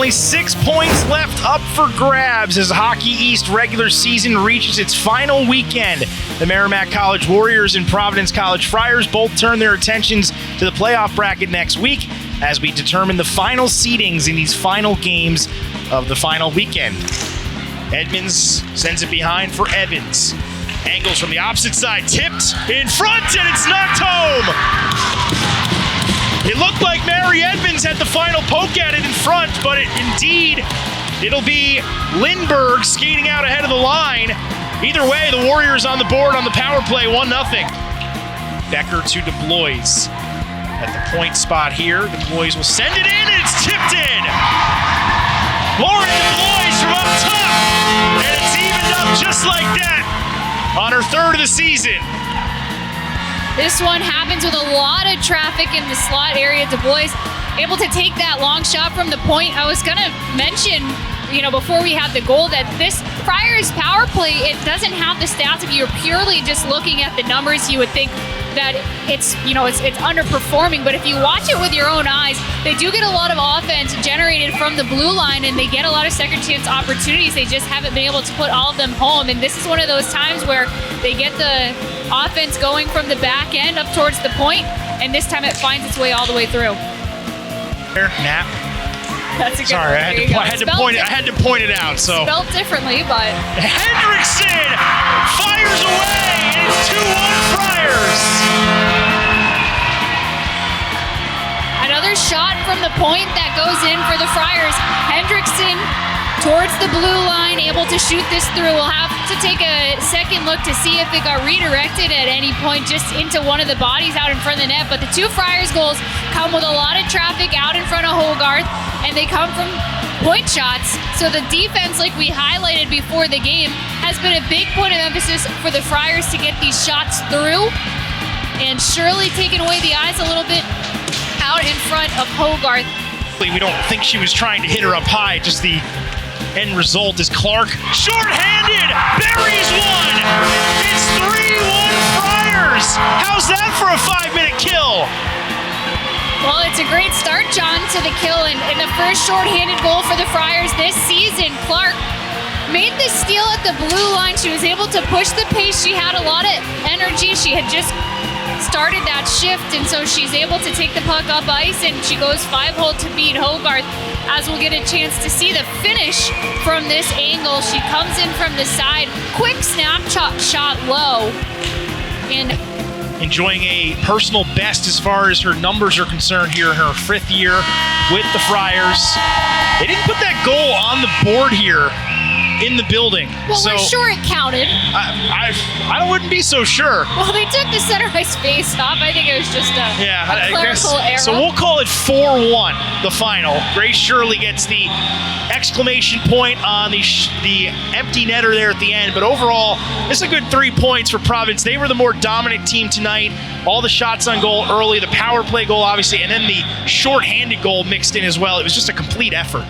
only 6 points left up for grabs as Hockey East regular season reaches its final weekend. The Merrimack College Warriors and Providence College Friars both turn their attentions to the playoff bracket next week as we determine the final seedings in these final games of the final weekend. Edmonds sends it behind for Evans. Angles from the opposite side, tipped in front, and it's knocked home. It looked like Mary Edmonds had the final poke at it in front, but it'll be Lindbergh skating out ahead of the line. Either way, the Warriors on the board on the power play, 1-0. Becker to DeBlois. At the point spot here, DeBlois will send it in, and it's tipped in. Lauren DeBlois from up top, and it's evened up just like that on her third of the season. This one happens with a lot of traffic in the slot area. DeBlois able to take that long shot from the point. I was going to mention, before we had the goal, that this Friars power play, it doesn't have the stats. If you're purely just looking at the numbers, you would think that it's underperforming. But if you watch it with your own eyes, they do get a lot of offense generated from the blue line, and they get a lot of second chance opportunities. They just haven't been able to put all of them home. And this is one of those times where they get the offense going from the back end up towards the point, and this time it finds its way all the way through. Nap. That's a good Sorry, one. I had to point it out. So spelled differently, but Hendrickson fires away. It's 2-1 Friars. Another shot from the point that goes in for the Friars. Hendrickson towards the blue line, able to shoot this through. We'll have to take a second look to see if it got redirected at any point just into one of the bodies out in front of the net. But the two Friars goals come with a lot of traffic out in front of Hogarth, and they come from point shots. So the defense, like we highlighted before the game, has been a big point of emphasis for the Friars to get these shots through, and surely taking away the eyes a little bit out in front of Hogarth. We don't think she was trying to hit her up high, just the end result is Clark shorthanded, buries one. It's 3-1 Friars. How's that for a 5-minute kill? Well, it's a great start, John, to the kill, and the first shorthanded goal for the Friars this season. Clark made the steal at the blue line. She was able to push the pace. She had a lot of energy. She had just started that shift, and so she's able to take the puck up ice, and she goes 5-hole to beat Hogarth. As we'll get a chance to see the finish from this angle, she comes in from the side, quick snapshot shot low, and enjoying a personal best as far as her numbers are concerned here in her 5th year with the Friars. They didn't put that goal on the board here in the building. Well, so we're sure it counted. I wouldn't be so sure. Well, they took the center ice face off. I think it was just a clerical error. So we'll call it 4-1, the final. Grace Shirley gets the exclamation point on the empty netter there at the end. But overall, this is a good 3 points for Providence. They were the more dominant team tonight. All the shots on goal early, the power play goal, obviously, and then the shorthanded goal mixed in as well. It was just a complete effort.